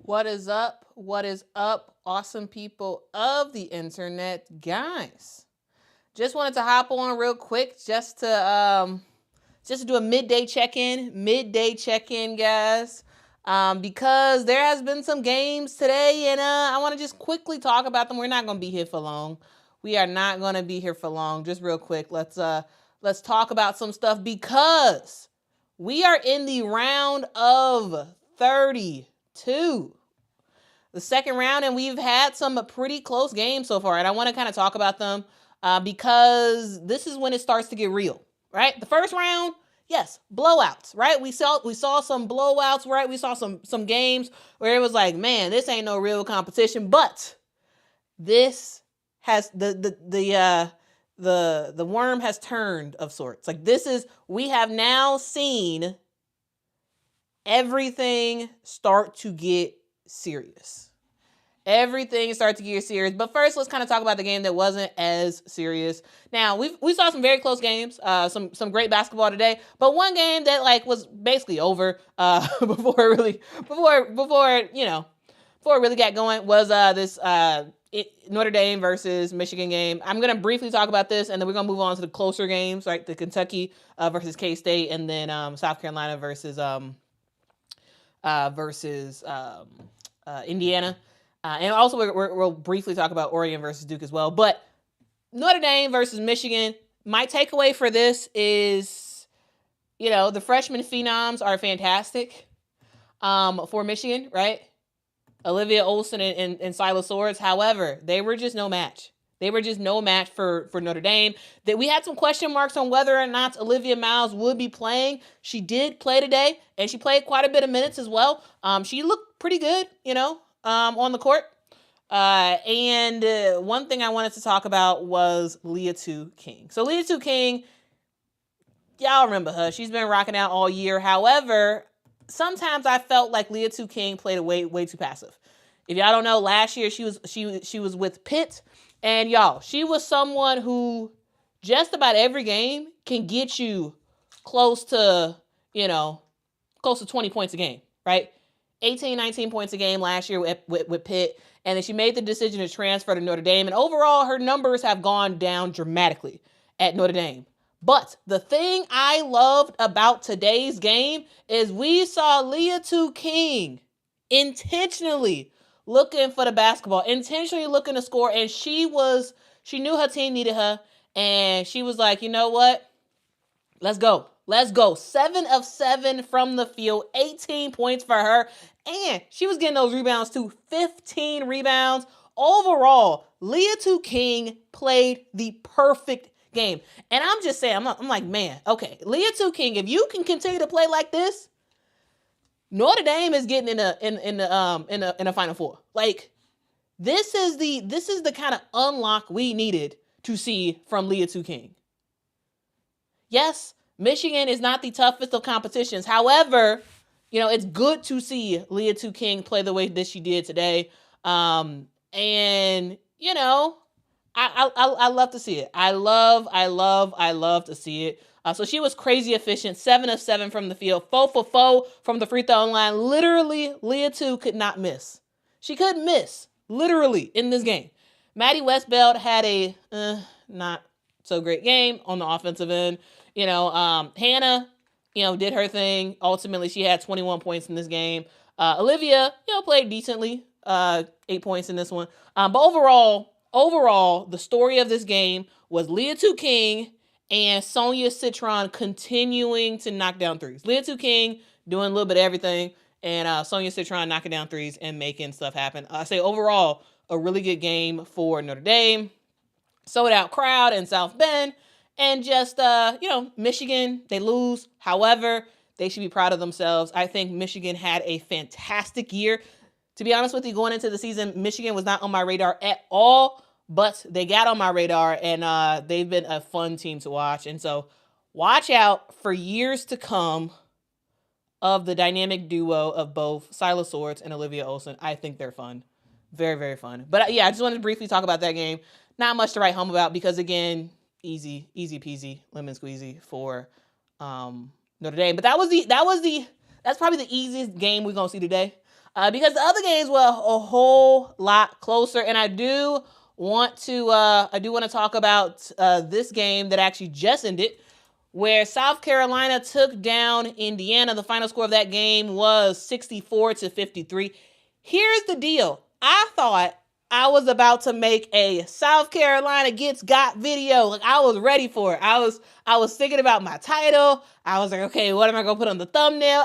What is up? What is up, awesome people of the internet, guys? Just wanted to hop on real quick just to do a midday check-in, guys. Because there has been some games today, and I want to just quickly talk about them. We're not going to be here for long. We are not going to be here for long. Just real quick, let's talk about some stuff because we are in the round of 32. The second round, and we've had some pretty close games so far, and I want to kind of talk about them because this is when it starts to get real, right? The first round, yes, blowouts, right? We saw some blowouts, right? We saw some games where it was like, man, this ain't no real competition, but this has the worm has turned of sorts. Like we have now seen everything start to get serious. Everything starts to get serious. But first, let's kind of talk about the game that wasn't as serious. Now, we saw some very close games, some great basketball today, but one game that was basically over before it really got going was this Notre Dame versus Michigan game. I'm gonna briefly talk about this, and then we're gonna move on to the closer games, right? The Kentucky versus K-State, and then South Carolina versus Indiana. And also, we'll briefly talk about Oregon versus Duke as well. But Notre Dame versus Michigan, my takeaway for this is, the freshman phenoms are fantastic for Michigan, right? Olivia Olson and Silas Swords. However, they were just no match. They were just no match for Notre Dame. That we had some question marks on whether or not Olivia Miles would be playing. She did play today, and she played quite a bit of minutes as well. She looked pretty good, on the court. And one thing I wanted to talk about was Leah 2 King. So Leah 2 King, y'all remember her. She's been rocking out all year. However, sometimes I felt like Leah 2 King played way too passive. If y'all don't know, last year she was with Pitt, and y'all, she was someone who just about every game can get you close to 20 points a game, right? 18, 19 points a game last year with Pitt. And then she made the decision to transfer to Notre Dame. And overall, her numbers have gone down dramatically at Notre Dame. But the thing I loved about today's game is we saw Leah 2 King intentionally looking for the basketball, intentionally looking to score. And she knew her team needed her. And she was like, you know what? Let's go. 7 of 7 from the field, 18 points for her. And she was getting those rebounds too, 15 rebounds. Overall, Leah 2 King played the perfect game. And I'm just saying, I'm like, man, okay, Leah 2 King, if you can continue to play like this, Notre Dame is getting in a Final Four. Like, this is the kind of unlock we needed to see from Leah 2 King. Yes, Michigan is not the toughest of competitions. However, it's good to see Leah 2 King play the way that she did today. I love to see it. I love to see it. So she was crazy efficient, 7 of 7 from the field, 4 for 4 from the free throw line. Literally, Leah 2 could not miss. She couldn't miss, literally, in this game. Maddie Westbeld had a not so great game on the offensive end. Hannah, did her thing. Ultimately, she had 21 points in this game. Olivia, played decently, 8 points in this one. But overall, the story of this game was Leah 2 King and Sonia Citron continuing to knock down threes. Leah 2 King doing a little bit of everything, and Sonia Citron knocking down threes and making stuff happen. I say overall, a really good game for Notre Dame. Sold out crowd in South Bend. And just, Michigan, they lose. However, they should be proud of themselves. I think Michigan had a fantastic year. To be honest with you, going into the season, Michigan was not on my radar at all, but they got on my radar, and they've been a fun team to watch. And so watch out for years to come of the dynamic duo of both Silas Swords and Olivia Olson. I think they're fun. Very, very fun. But yeah, I just wanted to briefly talk about that game. Not much to write home about because, again, easy peasy, lemon squeezy for Notre Dame. But that's probably the easiest game we're gonna see today. because the other games were a whole lot closer. And I do want to talk about this game that actually just ended, where South Carolina took down Indiana. The final score of that game was 64-53. Here's the deal. I thought I was about to make a South Carolina gets got video. Like, I was ready for it. I was thinking about my title. I was like, okay, what am I gonna put on the thumbnail?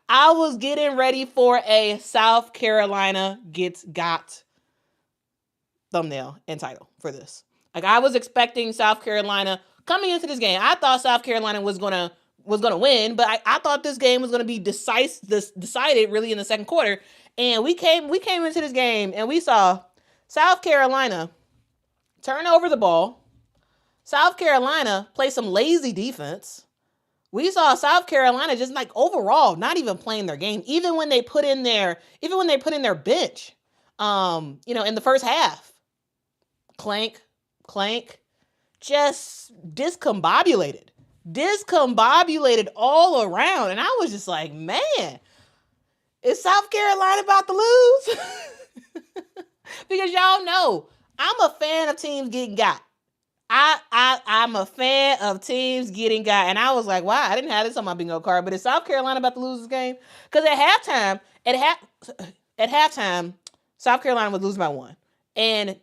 I was getting ready for a South Carolina gets got thumbnail and title for this. Like, I was expecting South Carolina coming into this game. I thought South Carolina was gonna win, but I thought this game was gonna be decided really in the second quarter. And we came into this game and we saw South Carolina turn over the ball. South Carolina play some lazy defense. We saw South Carolina just like overall not even playing their game, even when they put in their bench. In the first half, clank, just discombobulated all around, and I was just like, man, is South Carolina about to lose? Because y'all know I'm a fan of teams getting got. I'm a fan of teams getting got. And I was like, wow, I didn't have this on my bingo card, but is South Carolina about to lose this game? Because at halftime, South Carolina was losing by 1. And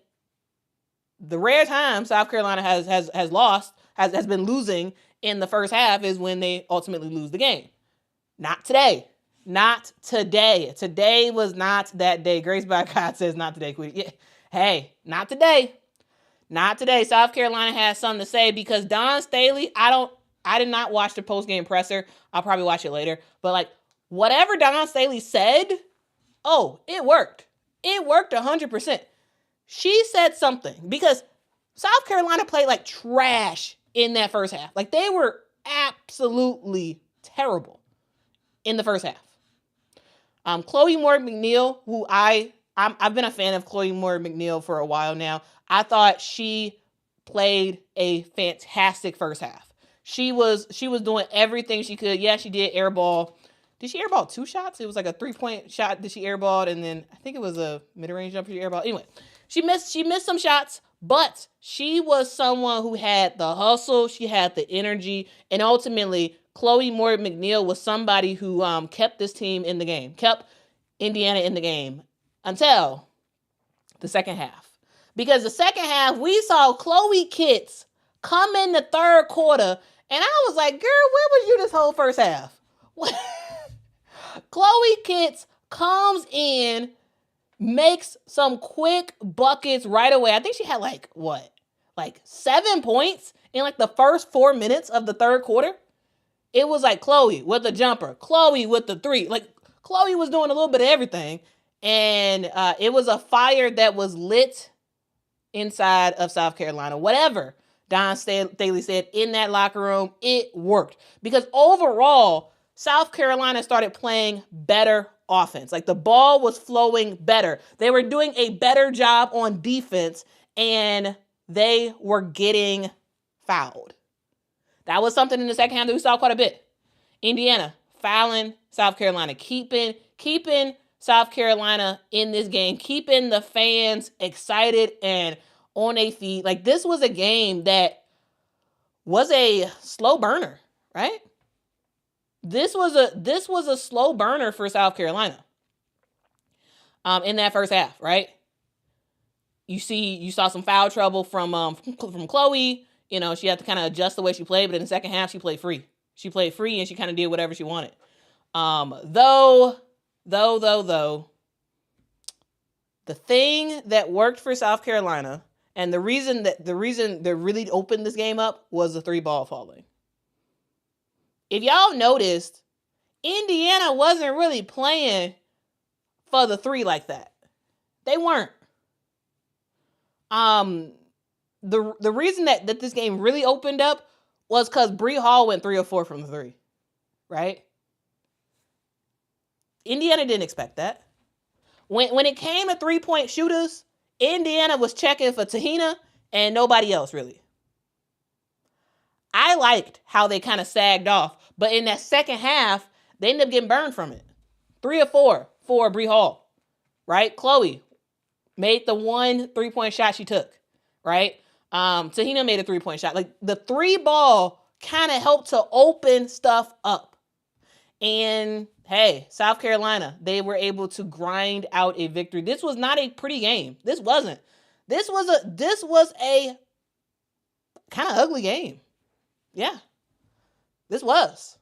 the rare time South Carolina has been losing in the first half is when they ultimately lose the game. Not today. Today was not that day. Grace by God says not today, Quita. Yeah. Hey, not today. South Carolina has something to say, because Don Staley, I did not watch the post-game presser. I'll probably watch it later. But like, whatever Don Staley said, it worked. It worked 100%. She said something, because South Carolina played like trash in that first half. Like, they were absolutely terrible in the first half. Chloe Moore McNeil, who I've been a fan of Chloe Moore McNeil for a while now. I thought she played a fantastic first half. She was doing everything she could. Yeah, she did airball. Did she airball 2 shots? It was like a 3-point shot that she airballed, and then I think it was a mid-range jumper she airballed. Anyway, she missed some shots, but she was someone who had the hustle, she had the energy, and ultimately Chloe Moore McNeil was somebody who kept this team in the game, kept Indiana in the game until the second half. Because the second half, we saw Chloe Kitts come in the third quarter, and I was like, girl, where was you this whole first half? Chloe Kitts comes in, makes some quick buckets right away. I think she had like 7 points in like the first 4 minutes of the third quarter. It was like Chloe with the jumper, Chloe with the 3. Like, Chloe was doing a little bit of everything, and it was a fire that was lit inside of South Carolina. Whatever Don Staley said in that locker room, it worked. Because overall, South Carolina started playing better offense. Like, the ball was flowing better. They were doing a better job on defense, and they were getting fouled. That was something in the second half that we saw quite a bit. Indiana fouling South Carolina, keeping South Carolina in this game, keeping the fans excited and on their feet. Like, this was a game that was a slow burner, right? This was a slow burner for South Carolina in that first half, right? You saw some foul trouble from Chloe. You know, she had to kind of adjust the way she played, but in the second half, she played free. She played free, and she kind of did whatever she wanted. Though, the thing that worked for South Carolina, and the reason that really opened this game up, was the 3 ball falling. If y'all noticed, Indiana wasn't really playing for the 3 like that. They weren't. The reason that this game really opened up was because Bree Hall went 3 or 4 from the 3, right? Indiana didn't expect that. When it came to 3-point shooters, Indiana was checking for Tahina and nobody else, really. I liked how they kind of sagged off, but in that second half, they ended up getting burned from it. 3 or 4 for Bree Hall, right? Chloe made the one 3-point shot she took, right? Tahina made a 3-point shot. Like, the 3 ball kind of helped to open stuff up. And hey, South Carolina, they were able to grind out a victory. This was not a pretty game. This wasn't. This was a kind of ugly game. Yeah. This was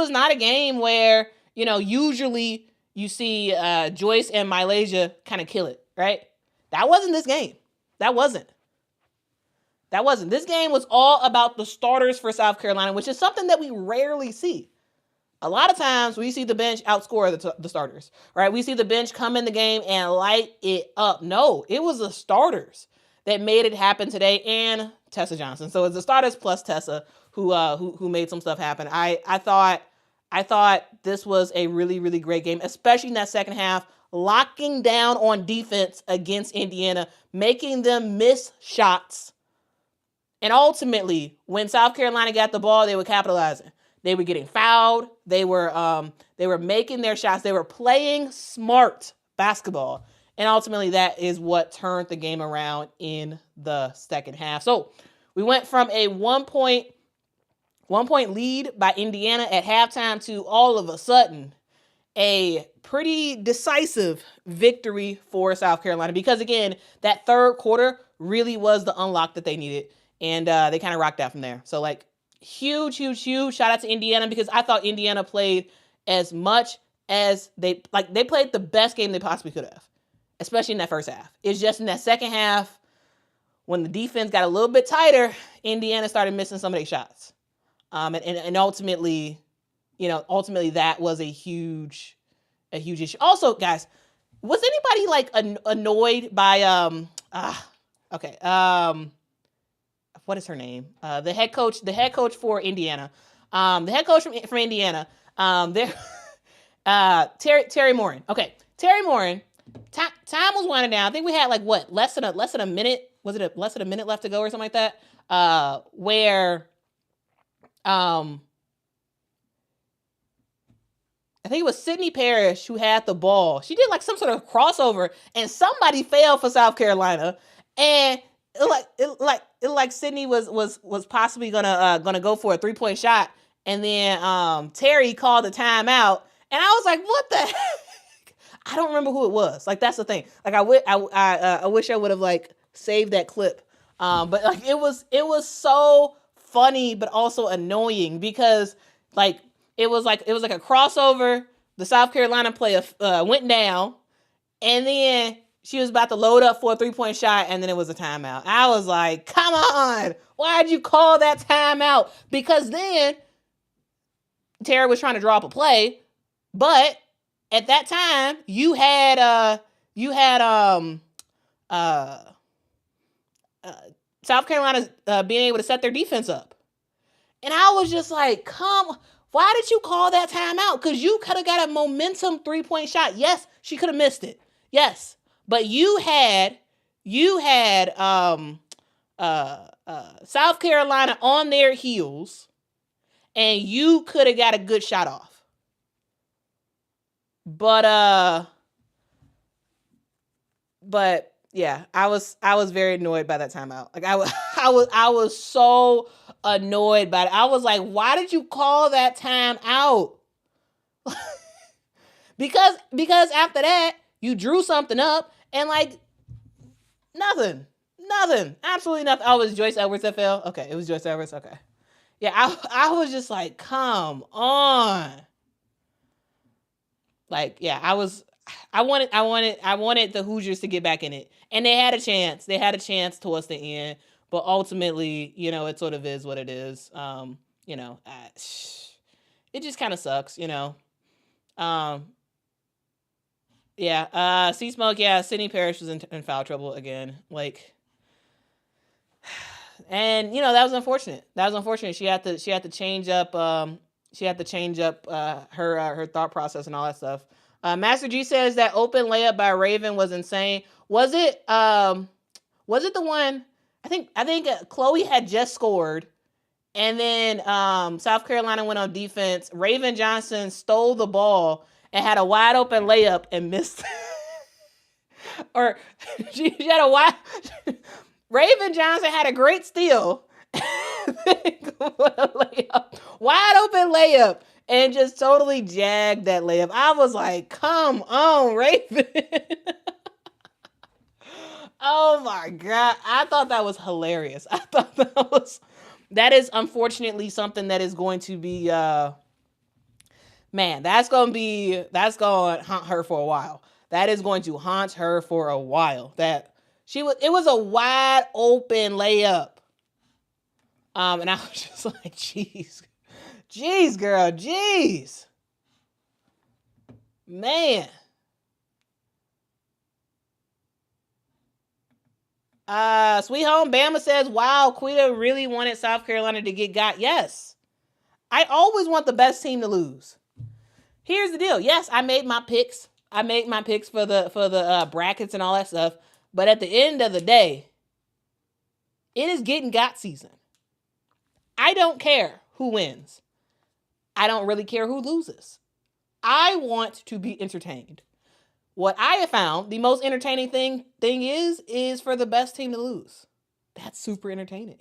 not a game where, usually you see Joyce and Mylasia kind of kill it, right? That wasn't this game. That wasn't. This game was all about the starters for South Carolina, which is something that we rarely see. A lot of times we see the bench outscore the starters, right? We see the bench come in the game and light it up. No, it was the starters that made it happen today, and Tessa Johnson. So it's the starters plus Tessa who made some stuff happen. I thought this was a really, really great game, especially in that second half, locking down on defense against Indiana, making them miss shots. And ultimately, when South Carolina got the ball, they were capitalizing. They were getting fouled. They were making their shots. They were playing smart basketball. And ultimately, that is what turned the game around in the second half. So we went from a one point lead by Indiana at halftime to all of a sudden a pretty decisive victory for South Carolina. Because again, that third quarter really was the unlock that they needed. And they kind of rocked out from there. So like, huge shout out to Indiana, because I thought Indiana played as much as they played the best game they possibly could have, especially in that first half. It's just in that second half, when the defense got a little bit tighter, Indiana started missing some of their shots. And ultimately, that was a huge issue. Also, guys, was anybody like annoyed by what is her name? The head coach for Indiana. The head coach from Indiana. Terry Morin. Okay, Terry Morin. Time was winding down. I think we had like less than a minute. Was it less than a minute left to go or something like that? Where I think it was Sydney Parrish who had the ball. She did like some sort of crossover, and somebody fell for South Carolina, and like Sydney was possibly gonna go for a 3-point shot, and then Terry called the timeout, and I was like, what the heck? I don't remember who it was. Like, that's the thing. Like, I wish I would have like saved that clip. But like it was so funny, but also annoying, because like it was like a crossover. The South Carolina player went down, and then she was about to load up for a 3-point shot, and then it was a timeout. I was like, come on, why'd you call that timeout? Because then Tara was trying to draw up a play, but at that time you had South Carolina being able to set their defense up. And I was just like, why did you call that timeout? Because you could have got a momentum 3-point shot. Yes, she could have missed it. Yes. But you had South Carolina on their heels, and you could have got a good shot off. But yeah, I was very annoyed by that timeout. Like I was so annoyed by it. I was like, why did you call that timeout? because after that, you drew something up, and like nothing, absolutely nothing. Oh, it was Joyce Edwards that fell? Okay, it was Joyce Edwards. Okay. Yeah, I was just like, come on. Like, yeah, I wanted the Hoosiers to get back in it. And they had a chance. They had a chance towards the end, but ultimately, it sort of is what it is. It just kind of sucks, Yeah, C-Smoke, yeah, Sydney Parrish was in foul trouble again. Like, and that was unfortunate. She had to change up her thought process and all that stuff. Master G says that open layup by Raven was insane. Was it the one? I think Chloe had just scored, and then South Carolina went on defense. Raven Johnson stole the ball, and had a wide open layup and missed. Or she had a wide. Raven Johnson had a great steal. Layup, wide open layup, and just totally jagged that layup. I was like, come on, Raven. Oh my God. I thought that was hilarious. I thought that is unfortunately something that is going to be, that's going to haunt her for a while. That is going to haunt her for a while. It was a wide open layup. And I was just like, jeez, girl, jeez, man. Sweet Home Bama says, wow, Quita really wanted South Carolina to get got. Yes. I always want the best team to lose. Here's the deal. Yes, I made my picks. For the brackets and all that stuff. But at the end of the day, it is getting got season. I don't care who wins. I don't really care who loses. I want to be entertained. What I have found, the most entertaining thing is for the best team to lose. That's super entertaining.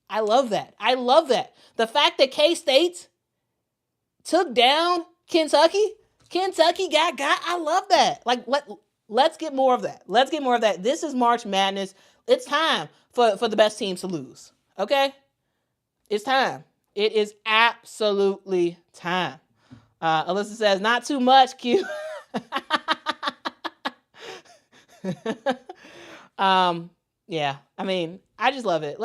I love that. The fact that K-State took down Kentucky got, I love that. Like, let's get more of that. This is March Madness. It's time for the best teams to lose. Okay? It's time. It is absolutely time. Alyssa says, not too much, Q. Yeah. I mean, I just love it.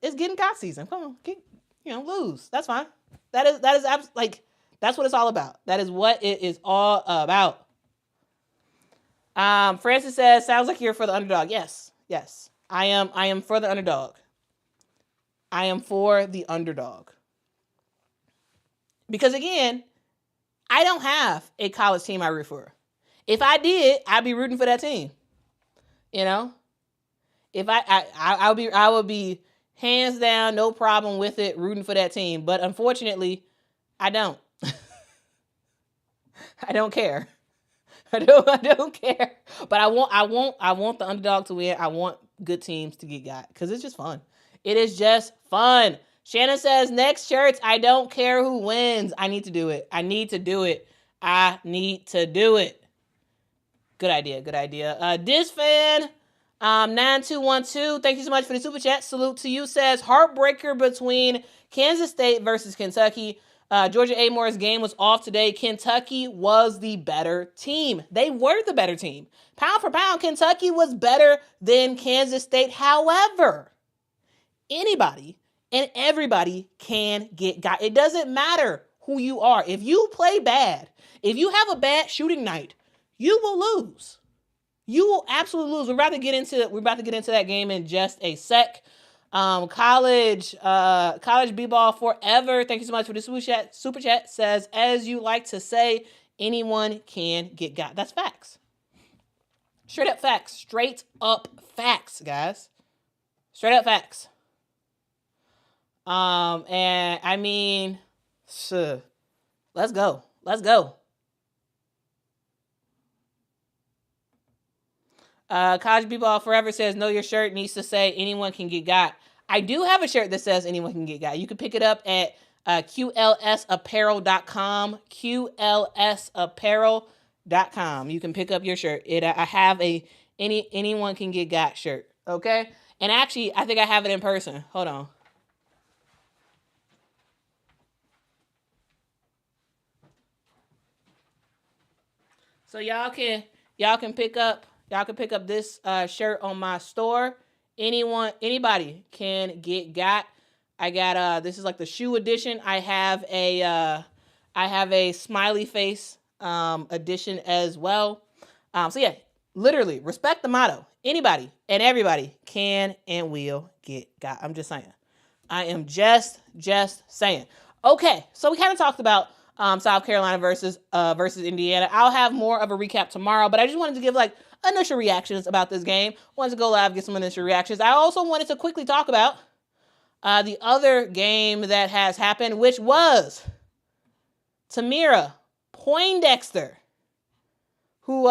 It's getting got season. Come on, lose. That's fine. That's what it's all about. That is what it is all about. Francis says, sounds like you're for the underdog. Yes. I am for the underdog. I am for the underdog. Because again, I don't have a college team I root for. If I did, I'd be rooting for that team. If I would be hands down, no problem with it, rooting for that team. But unfortunately, I don't. I don't care. I don't care. But I want the underdog to win. I want good teams to get got because it's just fun. It is just fun. Shannon says, next shirts, I don't care who wins. I need to do it. Good idea. This fan, 9212, thank you so much for the super chat. Salute to you. Says, heartbreaker between Kansas State versus Kentucky. Georgia A-Moore's game was off today. Kentucky was the better team. They were the better team. Pound for pound, Kentucky was better than Kansas State. However, anybody and everybody can get got. It doesn't matter who you are. If you play bad, if you have a bad shooting night, you will lose. You will absolutely lose. We're about to get into that game in just a sec. College B-ball forever. Thank you so much for the super chat. Says, as you like to say, anyone can get got. That's facts. Straight up facts, guys. Straight up facts. And I mean, let's go. College B-ball forever says, no, your shirt needs to say anyone can get got. I do have a shirt that says anyone can get got. You can pick it up at qlsapparel.com. qlsapparel.com. You can pick up your shirt. I have a anyone can get got shirt. Okay. And actually, I think I have it in person. Hold on. So y'all can pick up this shirt on my store. Anybody can get got. I got this is like the shoe edition. I have a smiley face edition as well. So yeah, literally respect the motto. Anybody and everybody can and will get got. I'm just saying. I am just saying. Okay, so we kind of talked about South Carolina versus Indiana. I'll have more of a recap tomorrow, but I just wanted to give like initial reactions about this game. Wanted to go live, get some initial reactions. I also wanted to quickly talk about the other game that has happened, which was Tamira Poindexter, who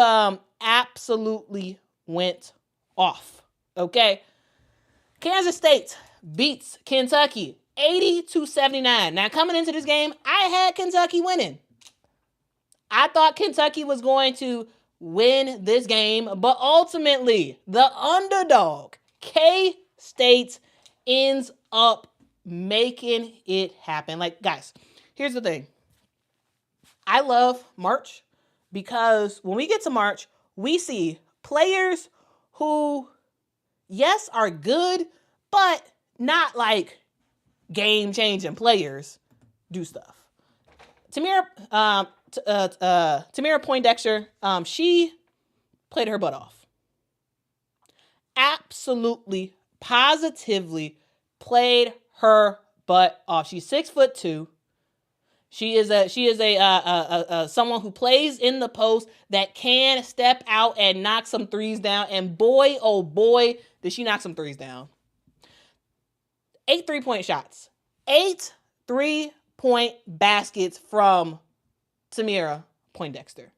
absolutely went off. Okay. Kansas State beats Kentucky 80-79. Now, coming into this game, I had Kentucky winning. I thought Kentucky was going to win this game, but ultimately, the underdog, K-State, ends up making it happen. Like, guys, here's the thing. I love March because when we get to March, we see players who, yes, are good, but not like game-changing players do stuff. Tamira Poindexter, she played her butt off. Absolutely, positively played her butt off. She's 6'2". She is someone who plays in the post that can step out and knock some threes down. And boy, oh boy, did she knock some threes down. 8 3-point shots. 8 3-point baskets from Tamira Poindexter.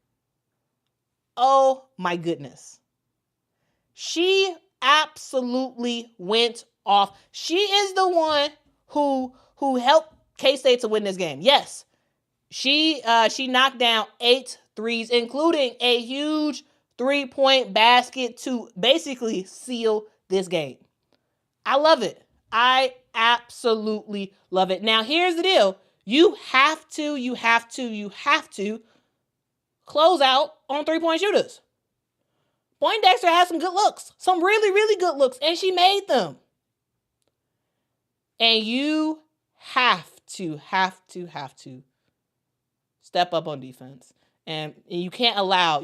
Oh my goodness. She absolutely went off. She is the one who helped K-State to win this game. Yes, she knocked down 8 threes, including a huge 3-point basket to basically seal this game. I love it. I absolutely love it. Now, here's the deal. You have to close out on 3-point shooters. Poindexter has some good looks, some really, really good looks, and she made them. And you have to step up on defense. And you cannot allow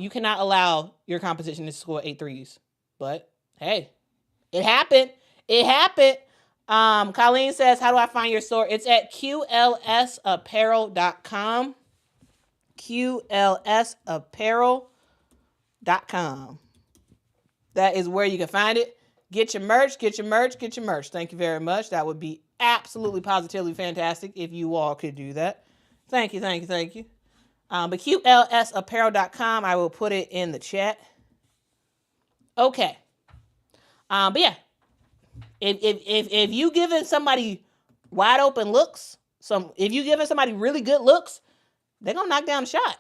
your competition to score 8 threes. But hey, it happened. Colleen says, how do I find your store? It's at qulsapparel.com. qulsapparel.com. That is where you can find it. Get your merch. Thank you very much. That would be absolutely positively fantastic if you all could do that. Thank you. But QLSapparel.com, I will put it in the chat. Okay. But yeah, if you giving somebody wide open looks, if you giving somebody really good looks, they're gonna knock down a shot.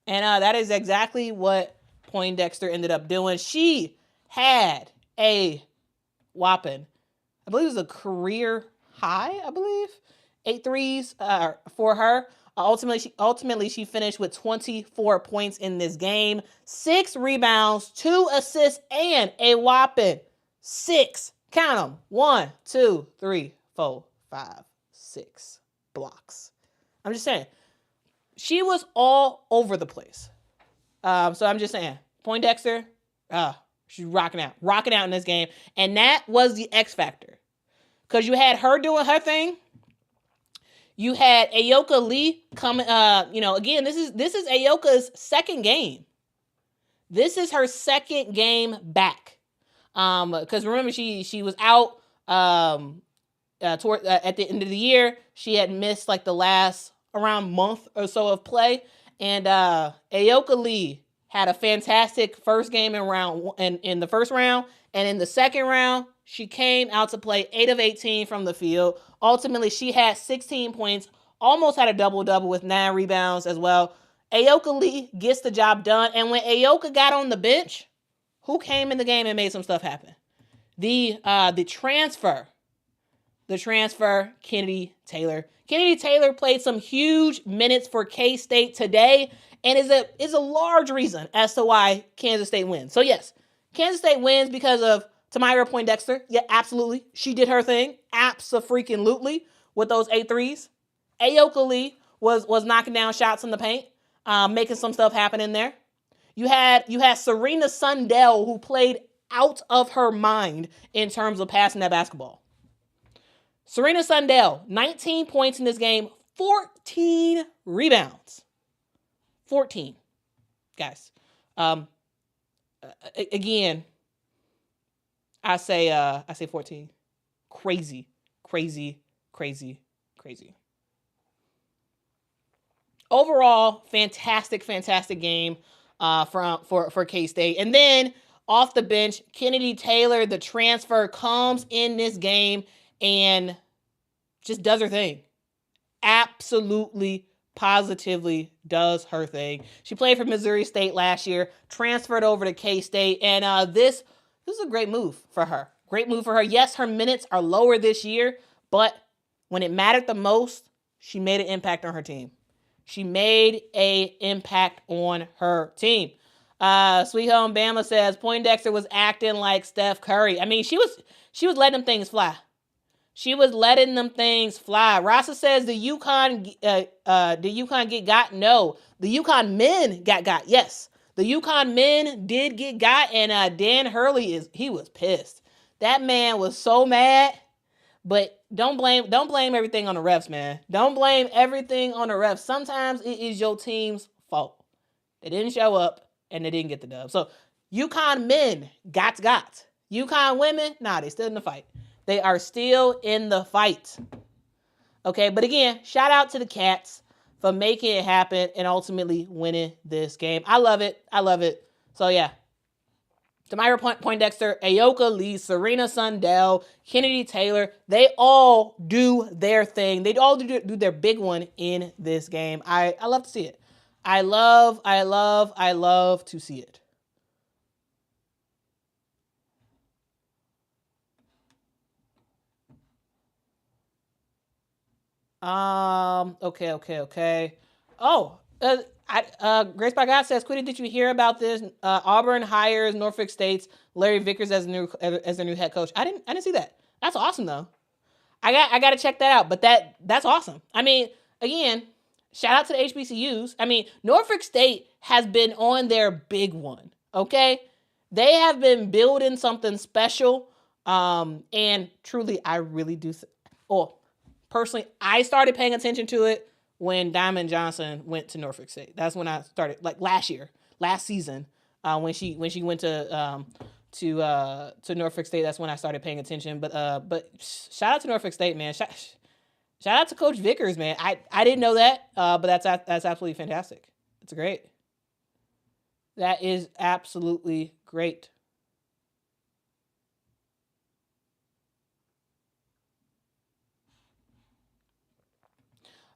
And that is exactly what Poindexter ended up doing. She had a whopping, I believe it was a career high, 8 threes for her. Ultimately, she finished with 24 points in this game, 6 rebounds, 2 assists, and a whopping 6, count them, 1, 2, 3, 4, 5, 6 blocks. I'm just saying, she was all over the place. So I'm just saying, Poindexter, she's rocking out in this game. And that was the X factor. Because you had her doing her thing. You had Ayoka Lee coming, again, this is Ayoka's second game. This is her second game back. Because remember, she was out at the end of the year. She had missed like the last around month or so of play. And Ayoka Lee had a fantastic first game in the first round. And in the second round, she came out to play 8 of 18 from the field. Ultimately, she had 16 points, almost had a double-double with 9 rebounds as well. Ayoka Lee gets the job done. And when Ayoka got on the bench, who came in the game and made some stuff happen? The transfer, Kennedy Taylor. Kennedy Taylor played some huge minutes for K-State today and is a large reason as to why Kansas State wins. So yes, Kansas State wins because of Tamira Poindexter. Yeah, absolutely. She did her thing. Abso-freaking-lutely with those 8 threes. Ayoka Lee was knocking down shots in the paint, making some stuff happen in there. You had Serena Sundell, who played out of her mind in terms of passing that basketball. Serena Sundell, 19 points in this game, 14 rebounds. 14. Guys. Again, I say 14. Crazy. overall, fantastic game for K-State. And then off the bench, Kennedy Taylor, the transfer, comes in this game and just does her thing. Absolutely, positively does her thing. She played for Missouri State last year, transferred over to K-State, and this is a great move for her. Great move for her. Yes, her minutes are lower this year, but when it mattered the most, she made an impact on her team. She made an impact on her team. Sweet Home Bama says Poindexter was acting like Steph Curry. I mean, she was letting them things fly. She was letting them things fly. Rasa says the UConn get got? No. The UConn men got. Yes. The UConn men did get got, and Dan Hurley he was pissed. That man was so mad. But don't blame everything on the refs, man. Don't blame everything on the refs. Sometimes it is your team's fault. They didn't show up and they didn't get the dub. So UConn men got. UConn women, nah, they still in the fight. They are still in the fight. Okay, but again, shout out to the Cats for making it happen and ultimately winning this game. I love it. So yeah. Tamira Poindexter, Ayoka Lee, Serena Sundell, Kennedy Taylor, they all do their thing. They all do their big one in this game. I love to see it. I love to see it. Okay. Oh, Grace by God says, Quita, did you hear about this? Auburn hires Norfolk State's Larry Vickers as their new head coach. I didn't see that. That's awesome though. I got to check that out. But that's awesome. I mean, again, shout out to the HBCUs. I mean, Norfolk State has been on their big one. Okay, they have been building something special. And truly, I really do. Personally, I started paying attention to it when Diamond Johnson went to Norfolk State. That's when I started, like last season, when she went to Norfolk State. That's when I started paying attention. But shout out to Norfolk State, man. Shout out to Coach Vickers, man. I didn't know that, but that's absolutely fantastic. It's great. That is absolutely great.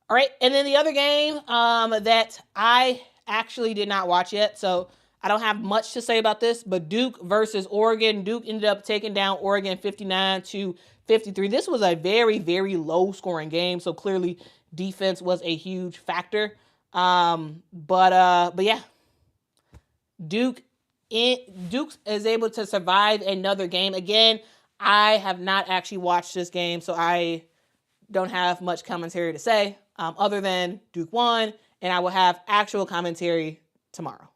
All right, and then the other game that I actually did not watch yet, so I don't have much to say about this, but Duke versus Oregon. Duke ended up taking down Oregon 59-53. This was a very, very low-scoring game, so clearly defense was a huge factor. But yeah, Duke is able to survive another game. Again, I have not actually watched this game, so I don't have much commentary to say. Other than Duke won, and I will have actual commentary tomorrow,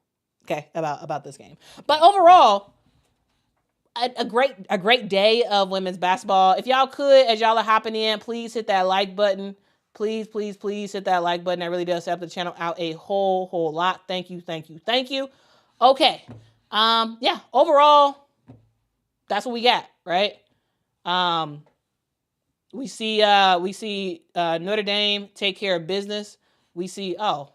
okay, about this game. But overall, a great day of women's basketball. If y'all could, as y'all are hopping in, please hit that like button. Please hit that like button. That really does help the channel out a whole lot. Thank you. Okay. Yeah. Overall, that's what we got, right? We see Notre Dame take care of business. We see, why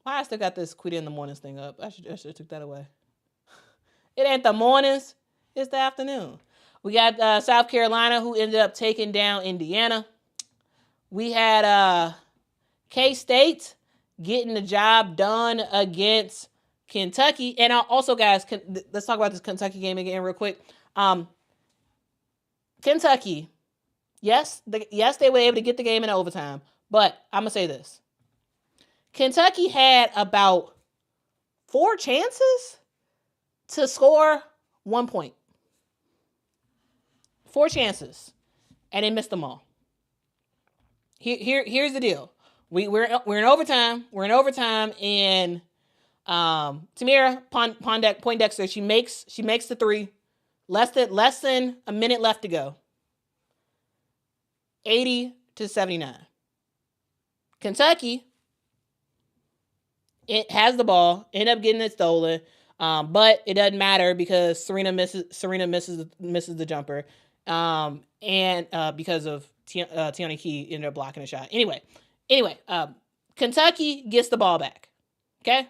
I still got this Quita in the mornings thing up. I should have took that away. It ain't the mornings, it's the afternoon. We got South Carolina, who ended up taking down Indiana. We had K-State getting the job done against Kentucky. And also, guys, let's talk about this Kentucky game again real quick. Kentucky, yes, they were able to get the game in overtime. But I'm going to say this. Kentucky had about 4 chances to score 1 point. 4 chances. And they missed them all. Here's the deal. We're in overtime. And Tamira Poindexter, she makes the 3. Less than a minute left to go. 80-79. Kentucky, it has the ball, end up getting it stolen, but it doesn't matter because Serena misses the jumper, and because of Tiana Key ended up blocking a shot. Anyway, Kentucky gets the ball back. Okay?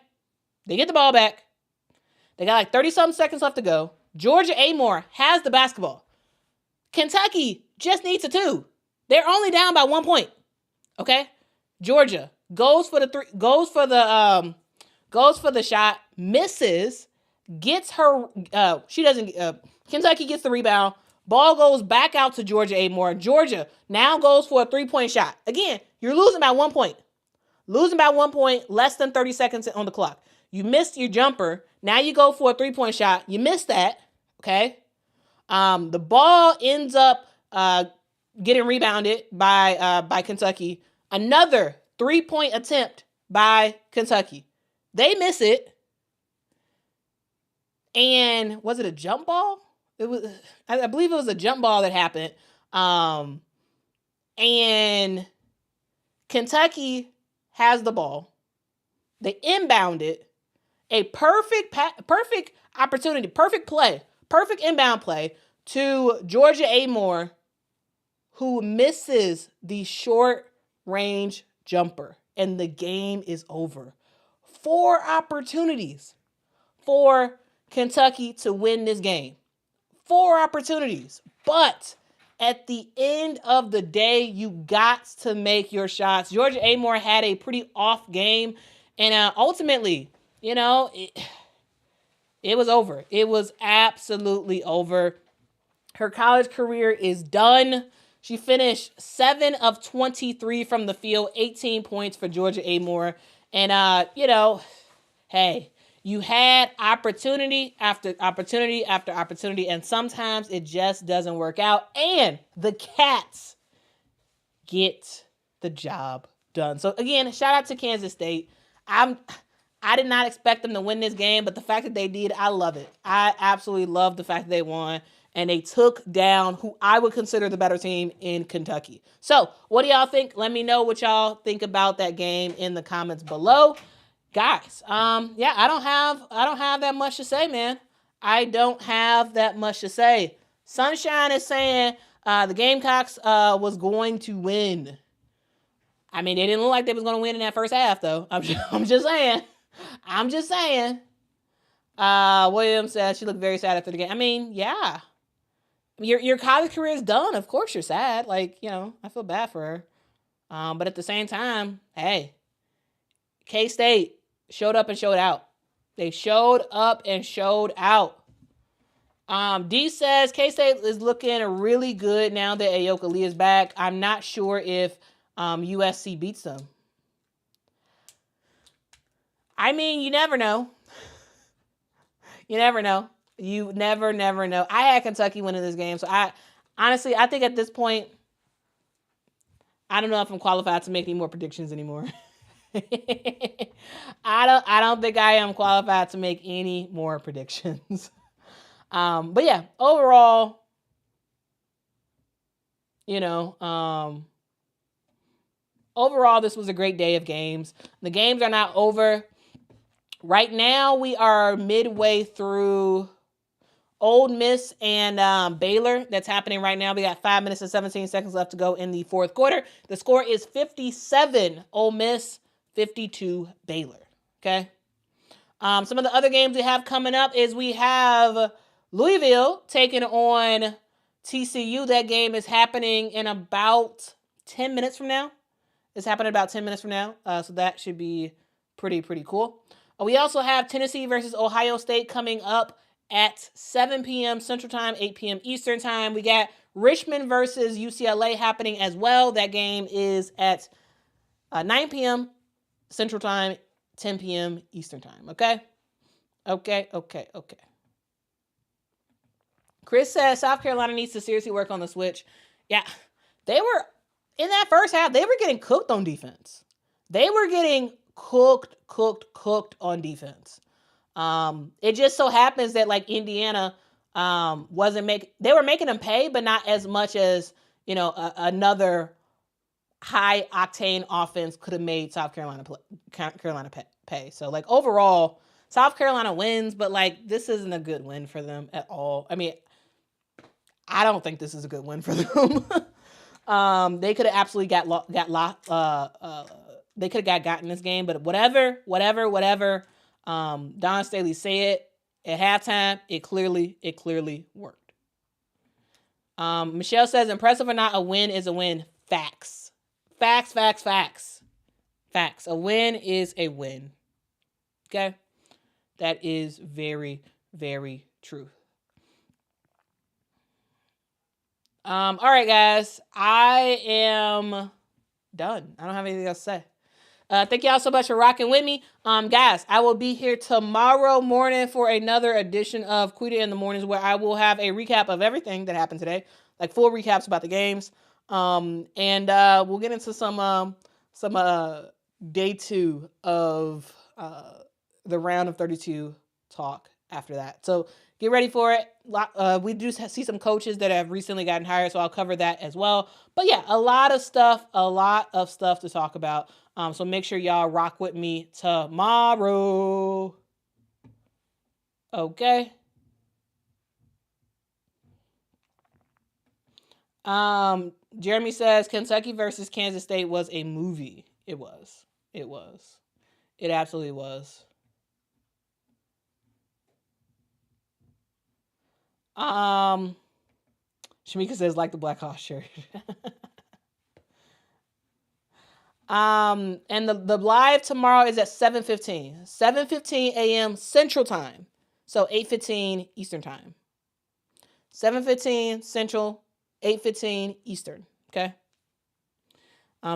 They get the ball back. They got like 30-something seconds left to go. Georgia Amore has the basketball. Kentucky just needs a 2. They're only down by 1 point. Okay? Georgia goes for the shot, misses, gets her Kentucky gets the rebound. Ball goes back out to Georgia Amore. Georgia now goes for a 3-point shot. Again, you're losing by 1 point. Losing by 1 point, less than 30 seconds on the clock. You missed your jumper. Now you go for a 3-point shot. You missed that. Okay? The ball ends up getting rebounded by Kentucky. Another 3-point attempt by Kentucky. They miss it. And was it a jump ball? I believe it was a jump ball that happened. And Kentucky has the ball. They inbound it. A perfect opportunity, perfect play, perfect inbound play to Georgia Amore, who misses the short range jumper. And the game is over. 4 opportunities for Kentucky to win this game. 4 opportunities. But at the end of the day, you got to make your shots. Georgia Amore had a pretty off game. And ultimately, it was over. It was absolutely over. Her college career is done. She finished 7 of 23 from the field, 18 points for Georgia Amore. And, hey, you had opportunity after opportunity after opportunity, and sometimes it just doesn't work out. And the Cats get the job done. So, again, shout out to Kansas State. I did not expect them to win this game, but the fact that they did, I love it. I absolutely love the fact that they won, and they took down who I would consider the better team in Kentucky. So, what do y'all think? Let me know what y'all think about that game in the comments below. Guys, I don't have that much to say, man. I don't have that much to say. Sunshine is saying the Gamecocks was going to win. I mean, they didn't look like they was going to win in that first half, though. I'm just saying. Williams says she looked very sad after the game. I mean, yeah. Your college career is done. Of course you're sad. I feel bad for her. But at the same time, hey, K-State showed up and showed out. They showed up and showed out. D says K-State is looking really good now that Ayoka Lee is back. I'm not sure if USC beats them. I mean, you never know. You never know. You never know. I had Kentucky winning this game, so I think at this point, I don't know if I'm qualified to make any more predictions anymore. I don't think I am qualified to make any more predictions. But yeah, overall, this was a great day of games. The games are not over. Right now, we are midway through Ole Miss and Baylor. That's happening right now. We got 5 minutes and 17 seconds left to go in the fourth quarter. The score is 57 Ole Miss, 52 Baylor. Okay. Some of the other games we have coming up is we have Louisville taking on TCU. That game is happening in about 10 minutes from now. It's happening about 10 minutes from now. So that should be pretty cool. We also have Tennessee versus Ohio State coming up at 7 p.m. Central Time, 8 p.m. Eastern Time. We got Richmond versus UCLA happening as well. That game is at 9 p.m. Central Time, 10 p.m. Eastern Time. Okay? Okay. Chris says South Carolina needs to seriously work on the switch. Yeah, they were, in that first half, they were getting cooked on defense. They were getting cooked on defense. It just so happens that Indiana they were making them pay, but not as much as, another high octane offense could have made South Carolina pay. So overall, South Carolina wins, but this isn't a good win for them at all. I mean, I don't think this is a good win for them. They could have absolutely they could have gotten this game, but whatever. Don Staley said at halftime, it clearly worked. Michelle says, impressive or not, a win is a win. Facts. A win is a win. Okay? That is very, very true. All right, guys. I am done. I don't have anything else to say. Thank y'all so much for rocking with me. Guys, I will be here tomorrow morning for another edition of Quita in the Mornings, where I will have a recap of everything that happened today, like full recaps about the games. And we'll get into some day 2 of the round of 32 talk after that. So get ready for it. We do see some coaches that have recently gotten hired, so I'll cover that as well. But yeah, a lot of stuff to talk about. So make sure y'all rock with me tomorrow. Okay. Jeremy says Kentucky versus Kansas State was a movie. It was. It absolutely was. Shamika says, like the Black Hawk shirt. And the live tomorrow is at 7:15. 7:15 a.m. Central Time. So 8:15 Eastern Time. 7:15 Central, 8:15 Eastern. Okay?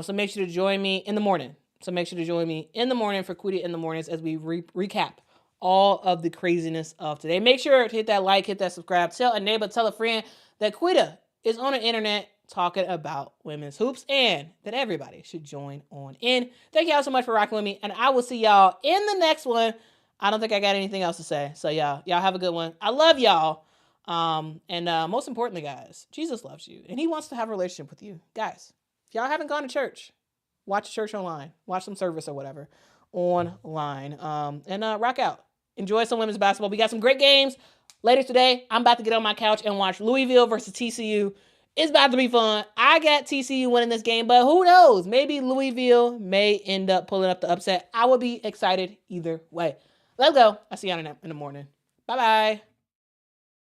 So make sure to join me in the morning. For Quita in the Mornings as we recap all of the craziness of today. Make sure to hit that like, hit that subscribe, tell a neighbor, tell a friend that Quita is on the internet talking about women's hoops and that everybody should join on in. Thank y'all so much for rocking with me, and I will see y'all in the next one. I don't think I got anything else to say. So y'all have a good one. I love y'all. And most importantly, guys, Jesus loves you and he wants to have a relationship with you. Guys, if y'all haven't gone to church, watch church online, watch some service or whatever online, and rock out. Enjoy some women's basketball. We got some great games later today. I'm about to get on my couch and watch Louisville versus TCU. It's about to be fun. I got TCU winning this game, but who knows? Maybe Louisville may end up pulling up the upset. I would be excited either way. Let's go. I'll see y'all in the morning. Bye-bye.